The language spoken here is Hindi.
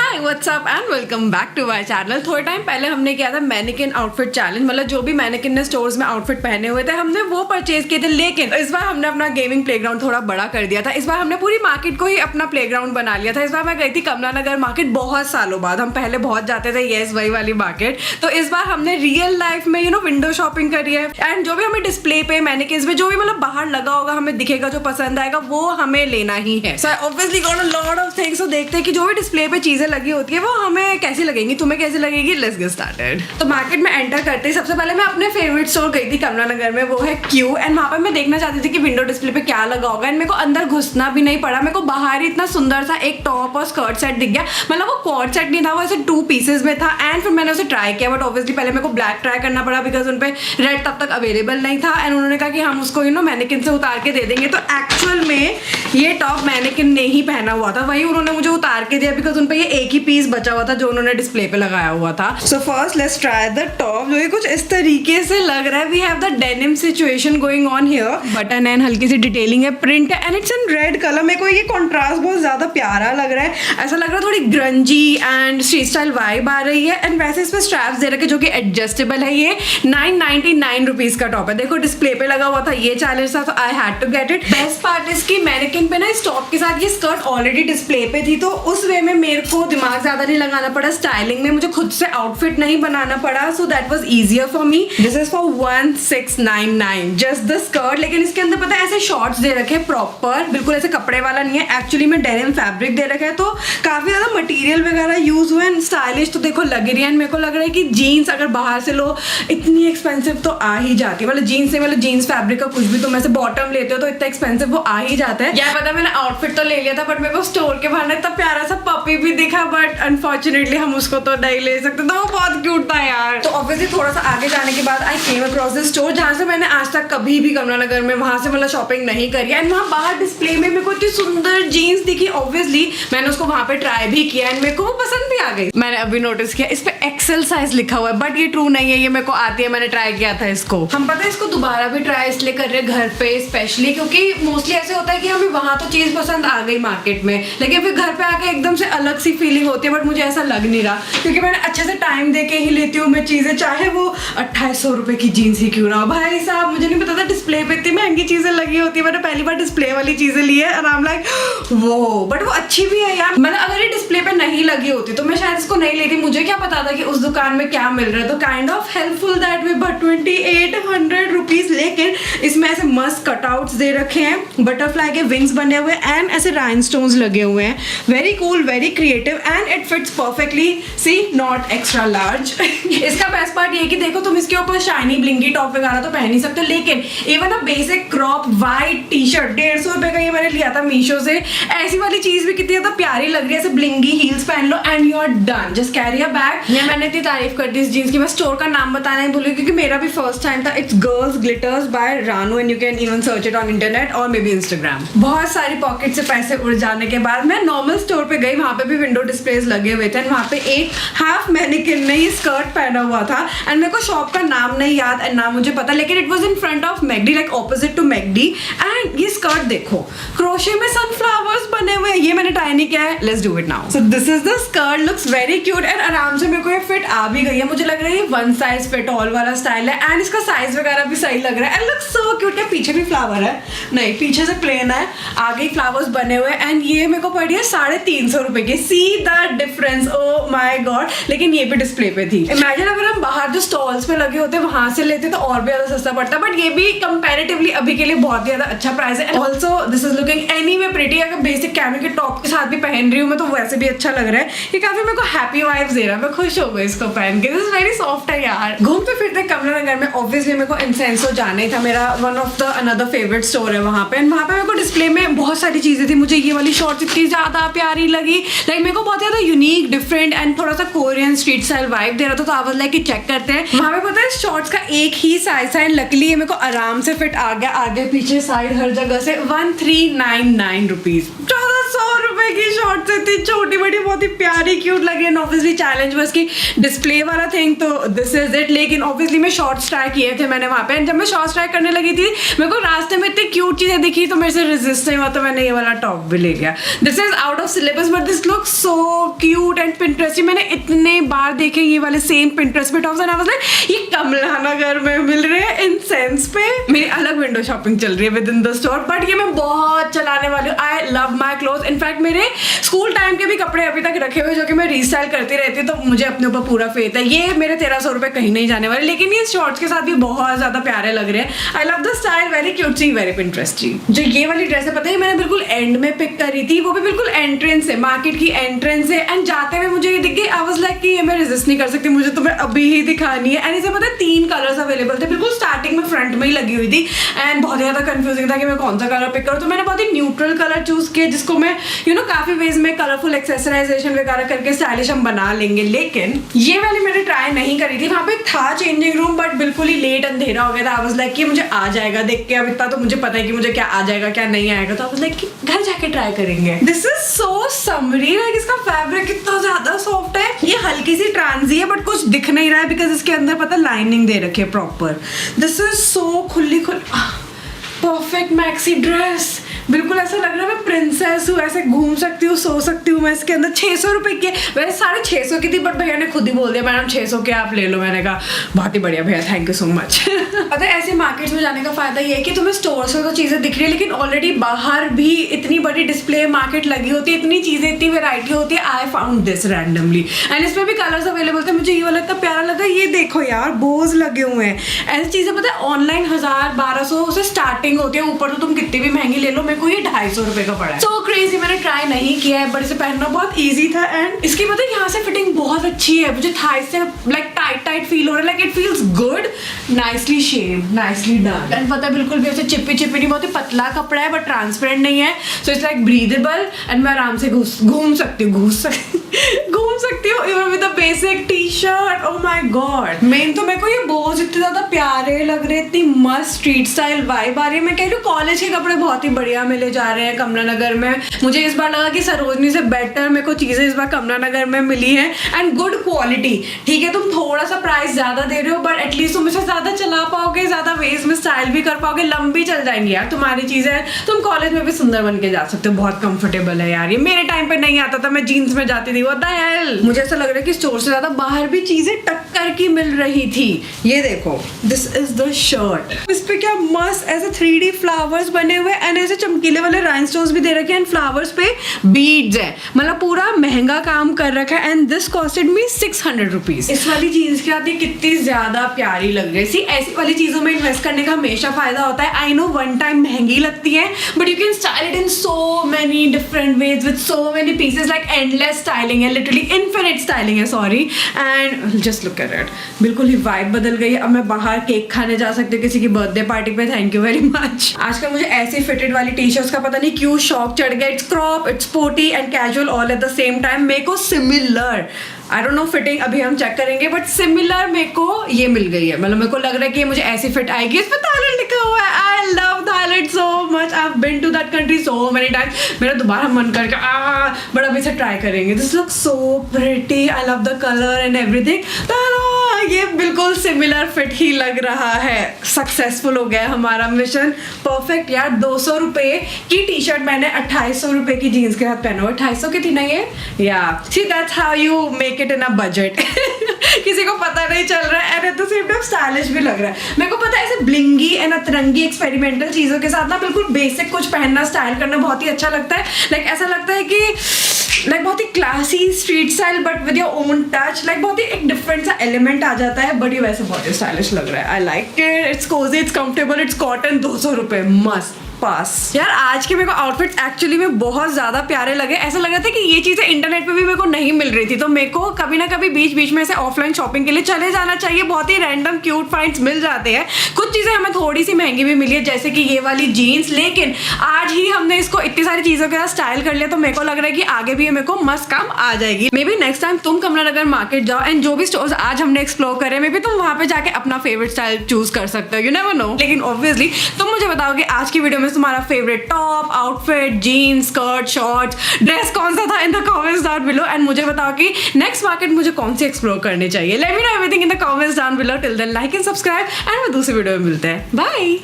Hi what's up and welcome back to my channel. थोड़े टाइम पहले हमने किया था मैनिकिन आउटफिट चैलेंज, मतलब जो भी मैनिकिन ने स्टोर्स में आउटफिट पहने हुए थे हमने वो परचेज किए थे। लेकिन इस बार हमने अपना गेमिंग प्लेग्राउंड थोड़ा बड़ा कर दिया था। इस बार हमने पूरी मार्केट को ही अपना प्लेग्राउंड बना लिया था। इस बार मैं गई थी कमला नगर मार्केट बहुत सालों बाद। हम पहले बहुत जाते थे यस वही वाली मार्केट। तो इस बार हमने रियल लाइफ में विंडो शॉपिंग करी है एंड जो भी हमें डिस्प्ले पे मैनिकिन्स में जो भी मतलब बाहर लगा होगा हमें दिखेगा, जो पसंद आएगा वो हमें लेना ही है। So obviously got a lot of things. तो देखते हैं कि जो भी डिस्प्ले पे चीजें लगी होती है वो हमें कैसी लगेंगी, तुम्हें कैसी लगेगी। Let's get started. तो मार्केट में एंटर करते ही सबसे पहले मैं अपने फेवरेट स्टोर गई थी कमला नगर में, वो है क्यू। एंड वहां पर मैं देखना चाहती थी कि विंडो डिस्प्ले पे क्या लगा होगा। एंड मेरे को अंदर घुसना भी नहीं पड़ा। मेरे को बाहर ही इतना सुंदर सा एक टॉप और स्कर्ट सेट दिख गया। मतलब वो कॉर्ड सेट नहीं था, वो ऐसे 2 पीसेस में था। एंड फिर मैंने उसे ट्राई किया, बट ऑब्वियसली पहले मेरे को ब्लैक ट्राई करना पड़ा बिकॉज उन पे रेड तब तक अवेलेबल नहीं था। एंड उन्होंने कहा कि हम उसको मैनिकिन से उतार के दे देंगे। तो एक्चुअल में ये टॉप मैनिकिन ने ही पहना हुआ था, वही उन्होंने मुझे उतार के दिया बिकॉज उन पे ये एक ही पीस बचा हुआ था जो उन्होंने डिस्प्ले पे लगाया हुआ था। So first let's try the top, जो ये कुछ इस तरीके से लग रहा है। We have the denim situation going on here, button and हल्की सी डिटेलिंग है, प्रिंट है and it's in red colour. मेरे को ये कॉन्ट्रास्ट बहुत ज्यादा प्यारा लग रहा है। ऐसा लग रहा है थोड़ी grungy and street style vibe आ रही है। एंड वैसे इसमें स्ट्रैप्स दे रखे जो कि एडजस्टेबल है। ये 999 रुपीज का टॉप है। देखो डिस्प्ले पे लगा हुआ था, ये चैलेंज था तो I had to get it. Best part इसकी मैनिकिन पे ना इस टॉप के साथ ये स्कर्ट ऑलरेडी डिस्प्ले पे थी, तो उस वे में मेरे को दिमाग ज्यादा नहीं लगाना पड़ा। स्टाइलिंग में मुझे खुद से आउटफिट नहीं बनाना पड़ा, so that was easier for me. This is for 1699 just the skirt. लेकिन इसके अंदर पता है ऐसे शॉर्ट्स दे रखे हैं प्रॉपर, बिल्कुल ऐसे कपड़े वाला नहीं है। एक्चुअली में डेनिम फैब्रिक दे रखा है, तो काफी ज्यादा मटेरियल वगैरह यूज हुए एंड स्टाइलिश तो देखो लग रही है। मेरे को लग रहा है कि जीन्स अगर बाहर से लो इतनी एक्सपेंसिव तो आ ही जाती है। मतलब जीन्स से मतलब जीन्स फैब्रिक का कुछ भी तुम ऐसे बॉटम लेते हो तो इतना एक्सपेंसिव वो आ ही जाता है। क्या पता मैंने आउटफिट तो ले लिया था बट मेरे को स्टोर के बाहर इतना प्यारा सा पपी भी दिखा, बट अनफॉर्चुनेटली हम उसको तो नहीं ले सकते। तो वो बहुत क्यूट था यार। तो ऑब्वियसली थोड़ा सा आगे जाने के बाद आई केम अक्रॉस दिस स्टोर जहाँ से मैंने आज तक कभी भी कमला नगर में वहां से मतलब शॉपिंग नहीं करी। एंड वहाँ बाहर डिस्प्ले में मेरे को इतनी सुंदर जीन्स दिखी। ऑब्वियसली मैंने उसको वहां पे ट्राई भी किया एंड मेरे को वो पसंद भी आ गई। मैंने अभी नोटिस किया इस पे एक्सेल साइज लिखा हुआ है, बट ये ट्रू नहीं है, ये मेरे को आती है, मैंने ट्राई किया था इसको। हम पता है इसको दोबारा भी ट्राई इसलिए कर रहे हैं घर पे स्पेशली, क्योंकि मोस्टली ऐसे होता है कि हमें वहां तो चीज पसंद आ गई मार्केट में, लेकिन फिर घर पे आके एकदम से अलग सी फीलिंग होती है। बट मुझे ऐसा लग नहीं रहा क्योंकि मैंने अच्छे से टाइम दे के ही लेती हूँ मैं चीजें, चाहे वो 2800 रुपए की जीन्स ही क्यों ना हो। भाई साहब मुझे नहीं पता था डिस्प्ले पे इतनी महंगी चीजें लगी होती है। मैंने पहली बार डिस्प्ले वाली चीजें ली है और आई एम लाइक वो, बट वो अच्छी भी है यार। मतलब अगर ये डिस्प्ले पे नहीं लगी होती तो मैं शायद इसको नहीं लेती। मुझे क्या पता था कि उस दुकान में क्या मिल रहा है। तो kind of helpful that way, but 2800 rupees. लेकिन इसमें ऐसे मस्त कटआउट्स दे रखे हैं, बटरफ्लाई के विंग्स बने हुए एंड ऐसे राइनस्टोन्स लगे हुए हैं। Very cool, very creative and it fits perfectly. See not extra large. इसका बेस्ट पार्ट ये कि देखो तुम इसके ऊपर शाइनी ब्लिंकी टॉप वगैरह तो पहन ही सकते हो, लेकिन even a basic crop white T shirt 150 रुपए का ये मैंने लिया था मीशो से। ऐसी वाली चीज भी कितनी ज्यादा प्यारी लग रही है। ऐसे ब्लिंगी हील्स पहन लो and you are done, just carry a bag. ये मैंने इतनी तारीफ कर दी इस जीन्स की, मैं स्टोर का नाम बताना ही भूली क्योंकि मेरा भी फर्स्ट टाइम था। It's girls glitters by Ranu and you can even search it on internet और मे बी इंस्टाग्राम। बहुत सारी पॉकेट से पैसे उड़ जाने के बाद मैं नॉर्मल स्टोर पे गई, वहां पे भी विंडो डिस्प्लेस लगे हुए थे। वहां पे एक हाफ मैनिकिन ने ये स्कर्ट पहना हुआ था एंड मेरे को शॉप का नाम नहीं याद एंड ना मुझे पता, लेकिन it was in front of McD, like opposite to McD. And ये स्कर्ट देखो क्रोशे में सनफ्लावर्स बने हुए हैं। ये मैंने ट्राई नहीं किया है, let's do it now. So this is the skirt, looks very cute and आराम से मेरे को ये फिट आ भी गई है। मुझे लग रहा है ये वन साइज फिट ऑल वाला स्टाइल है एंड इसका साइज वगैरह भी सही लग रहा है एंड लुक्स सो क्यूट। क्या पीछे भी फ्लावर है? नहीं, पीछे से प्लेन है, आगे ही फ्लावर्स बने हुए एंड ये मेरे को पड़ी है 350 रुपए की। See the difference, oh my God. लेकिन ये भी डिस्प्ले पे थी। इमेजिन अगर हम बाहर जो स्टॉल्स पे लगे होते वहां से लेते तो और भी ज्यादा सस्ता पड़ता, बट ये भी कंपैरेटिवली अभी के लिए बहुत ज्यादा अच्छा प्राइस है। Also this is looking anyway pretty. अगर बेसिक कैमरे के टॉप के साथ भी पहन रही हूँ मैं तो वैसे भी अच्छा लग रहा है। ये काफी मेरे को हैप्पी वाइब्स दे रहा है, मैं खुश हो गई इसको पहन के। दिस इज वेरी सॉफ्ट है यार। घूमते फिरते कमला नगर में ऑब्वियसली मेरे को इंसेंसो जाना ही था, मेरा one of the another favourite store है वहां पे। वहां पे मेरे को डिस्प्ले में बहुत सारी चीजें थी। मुझे ये वाली शॉर्ट्स इतनी ज्यादा प्यारी लगी, लाइक मेरे को बहुत ज्यादा यूनिक, डिफरेंट एंड थोड़ा सा कोरियन स्ट्रीट स्टाइल वाइब दे रहा था। तो आई वाज लाइक कि चेक करते हैं। वहां पे पता है शॉर्ट्स का एक ही साइज है एंड लकीली ये मेरे को आराम से फिट आ गया, आगे पीछे साइड हर जगह से। 1399 रुपीज, ज्यादा ₹1300 की शॉर्ट्स, इतनी छोटी बड़ी, बहुत ही प्यारी क्यूट लगी। एंड ऑब्वियसली चैलेंज वाज की डिस्प्ले वाला थिंग, तो दिस इज इट। लेकिन ऑब्वियसली मैं शॉर्ट्स ट्राई किए थे मैंने वहाँ पे, एंड जब मैं शॉर्ट्स ट्राई करने लगी थी मेरे को रास्ते में इतनी क्यूट चीजें दिखी तो मेरे से रेजिस्ट नहीं हुआ, तो मैंने ये वाला टॉप भी ले लिया। This is out of syllabus but this look so cute and Pinterest. मैंने इतने बार देखे ये वाले सेम पिंटरेस्ट पे tops, and I was like ये कमला नगर में मिल रहे हैं इन सेंस पे। मेरी अलग विंडो शॉपिंग चल रही है with in the store, but ये मैं बहुत चलाने वाली हूँ। I love my cloth. In fact मेरे स्कूल टाइम के भी कपड़े अभी तक रखे हुए जो कि मैं रीस्टाइल करती रहती हूँ, तो मुझे अपने ऊपर पूरा फेथ है। ये मेरे ₹1300 कहीं नहीं जाने वाले, लेकिन ये शॉर्ट्स के साथ भी बहुत ज्यादा प्यारे लग रहे हैं। I love the style, very cutesy, very pinteresty. जो ये वाली ड्रेस है पता है मैंने बिल्कुल एंड में पिक करी थी, वो भी बिल्कुल एंट्रेंस है, मार्केट की एंट्रेंस है। एंड जाते हुए मुझे ये दिख गई, आई वाज लाइक कि ये मैं रेजिस्ट नहीं कर सकती, मुझे तुम्हें अभी ही दिखानी है। एंड इसे पता है 3 कलर्स अवेलेबल थे, बिल्कुल स्टार्टिंग में फ्रंट में ही लगी हुई थी, एंड बहुत ज्यादा कंफ्यूजिंग था कि मैं कौन सा कलर पिक करूँ। तो मैंने बहुत ही न्यूट्रल कलर चूज किया, जिसको मैं काफी वेज में कलरफुल एक्सेसराइजेशन वगैरह करके स्टाइलिश हम बना लेंगे। लेकिन ये वाली मैंने ट्राई नहीं करी थी, वहाँ पे था चेंजिंग रूम बट बिल्कुल ही लेट अंधेरा हो गया था। आई वाज लाइक कि मुझे आ जाएगा देख के, अब इतना तो मुझे पता है कि मुझे क्या आ जाएगा क्या नहीं आएगा, तो आई वाज लाइक कि घर जाके ट्राई करेंगे। This is so summary, like इसका फैब्रिक कितना ज्यादा सॉफ्ट है। ये हल्की सी ट्रांजी है बट कुछ दिख नहीं रहा है बिकॉज इसके अंदर पता लाइनिंग दे रखी है प्रॉपर। दिस इज सो खुली परफेक्ट मैक्सी ड्रेस, बिल्कुल ऐसा लग रहा है मैं प्रिंसेस हूँ, ऐसे घूम सकती हूँ, सो सकती हूँ मैं इसके अंदर। ₹600 की, वैसे 650 की थी बट भैया ने खुद ही बोल दिया मैडम 600 के आप ले लो। मैंने कहा बहुत ही बढ़िया भैया, थैंक यू सो मच। पता है ऐसे मार्केट्स में जाने का फायदा ये है कि तुम्हें स्टोर से तो चीजें दिख रही है, लेकिन ऑलरेडी बाहर भी इतनी बड़ी डिस्प्ले मार्केट लगी होती है, इतनी चीजें, इतनी वेरायटी होती है। I found this randomly and इसमें भी कलर्स अवेलेबल थे। मुझे ये वाला इतना प्यारा लगा, ये देखो यार बोज लगे हुए हैं। ऐसी चीजें पता है ऑनलाइन 1000-1200 से स्टार्टिंग होती है, ऊपर तो तुम कितनी भी महंगी ले लो, मेरे को ये ₹250 का पड़ा है। सो क्रेजी, मैंने ट्राई नहीं किया है बट इसे पहनना बहुत इजी था। एंड इसकी मतलब यहाँ से फिटिंग बहुत अच्छी है, मुझे थाई से लाइक टाइट फील हो रहा है, like it feels good, nicely shaped, nicely done. And पता है बिल्कुल भी ऐसे चिपी नहीं, बहुत ही पतला कपड़ा है बट ट्रांसपेरेंट नहीं है, so it's like breathable and मैं आराम से घूम सकती हूँ even with a basic T shirt. Oh my God, main तो मेरे को ये बोज इतने ज्यादा प्यारे लग रहे हैं, इतनी मस्त स्ट्रीट स्टाइल वाइब आ रही है। मैं कह रही हूँ कॉलेज के कपड़े बहुत ही बढ़िया मिले जा रहे हैं कमला नगर में। मुझे इस बार लगा कि सरोजनी से बेटर मेरे को चीजें इस बार कमला नगर में मिली हैं एंड गुड क्वालिटी। ठीक है तुम थोड़ा सा प्राइस ज्यादा दे रहे हो बट एटलीस्ट तुम इसे ज्यादा चला पाओगे, ज्यादा वेज में स्टाइल भी कर पाओगे, लंबी चल जाएंगी यार तुम्हारी चीजें, तुम कॉलेज में भी सुंदर बन के जा सकते हो। बहुत कंफर्टेबल है यार, ये मेरे टाइम पे नहीं आता था, मैं जीन्स में जाती थी। व्हाट द हेल, मुझे ऐसा लग रहा है कि स्टोर से ज्यादा बाहर भी चीजें टक्कर की मिल रही थी। ये देखो दिस इज द शर्ट, इस पे क्या मस्त ऐसे 3D फ्लावर्स बने हुए एंड ऐसे चमकीले वाले राइनस्टोन्स भी दे रखे हैं एंड फ्लावर्स पे बीड्स है, मतलब पूरा महंगा काम कर रखा है। एंड दिस कॉस्टेड मी ₹600। इस वाली जीन्स के साथ ये कितनी ज्यादा प्यारी लग रही है। सी ऐसी वाली चीजों में इन्वेस्ट करने का हमेशा फायदा होता है। आई नो वन टाइम महंगी लगती है but you can style it in so many different ways with so many pieces, like endless styling है, लिटरली इनफिनिट स्टाइलिंग है, sorry. And just look at it, बिल्कुल ही वाइब बदल गई है। अब मैं बाहर केक खाने जा सकती हूँ किसी की बर्थडे पार्टी पे, थैंक यू वेरी मच। आजकल मुझे ऐसी फिटेड वाली टी शर्ट्स का पता नहीं क्यों शौक चढ़ गया। It's crop, it's sporty and casual all at the same time. मेरे को similar, I don't know fitting अभी हम चेक करेंगे बट सिमिलर मेरे को ये मिल गई है, मतलब मेरे को लग रहा है कि ये मुझे ऐसी फिट आएगी। इस पर थाईलैंड लिखा हुआ है, I love Thailand so much, I have been to that country so many times. मेरा दोबारा मन करके बट अभी से ट्राई करेंगे। This look so pretty, I love the colour and everything. ये बिल्कुल सिमिलर फिट ही लग रहा है। सक्सेसफुल हो गया हमारा मिशन, परफेक्ट यार। ₹200 की टी शर्ट मैंने ₹2800 की जीन्स के साथ पहना हुआ। 250 की थी ना ये, या see that's how you make it in a budget. किसी को पता नहीं चल रहा है and at the same time stylish भी लग रहा है। मेरे को पता है ऐसे ब्लिंगी एंड अतरंगी एक्सपेरिमेंटल चीजों के साथ ना बिल्कुल बेसिक कुछ पहनना, स्टाइल करना बहुत ही अच्छा लगता है। लाइक ऐसा लगता है कि लाइक बहुत ही classy street style but with your own touch, like बहुत ही एक डिफरेंट सा एलिमेंट आ जाता है बट ये वैसे बहुत ही स्टाइलिश लग रहा है। I like it, it's cosy, it's comfortable, it's cotton. ₹200 मस्त पास। यार आज के मेरे को आउटफिट्स एक्चुअली में बहुत ज्यादा प्यारे लगे। ऐसा लग रहा था कि ये चीजें इंटरनेट पे भी मेरे को नहीं मिल रही थी, तो मेरे को कभी ना कभी बीच बीच में से ऑफलाइन शॉपिंग के लिए चले जाना चाहिए। बहुत ही रैंडम क्यूट फाइंड्स मिल जाते हैं। कुछ चीजें हमें थोड़ी सी महंगी भी मिली है जैसे कि ये वाली जीन्स, लेकिन आज ही हमने इसको इतनी सारी चीजों के साथ स्टाइल कर लिया तो मेरे को लग रहा है कि आगे भी मेरे को मस्त काम आ जाएगी। मे बी नेक्स्ट टाइम तुम कमला नगर मार्केट जाओ एंड जो भी स्टोर्स आज हमने एक्सप्लोर करे मे बी तुम वहां पे जाके अपना फेवरेट स्टाइल चूज कर सकते हो, यू नेवर नो। लेकिन ऑब्वियसली तुम मुझे बताओ कि आज की वीडियो में उसमें तुम्हारा favourite top, outfit, jeans, skirt, shorts, dress कौन सा था in the comments down below, and मुझे बताओ कि नेक्स्ट मार्केट मुझे कौन सी एक्सप्लोर करनी चाहिए. Let me know everything in the comments down below. Till then like and subscribe, and दूसरे वीडियो में मिलते हैं. बाय.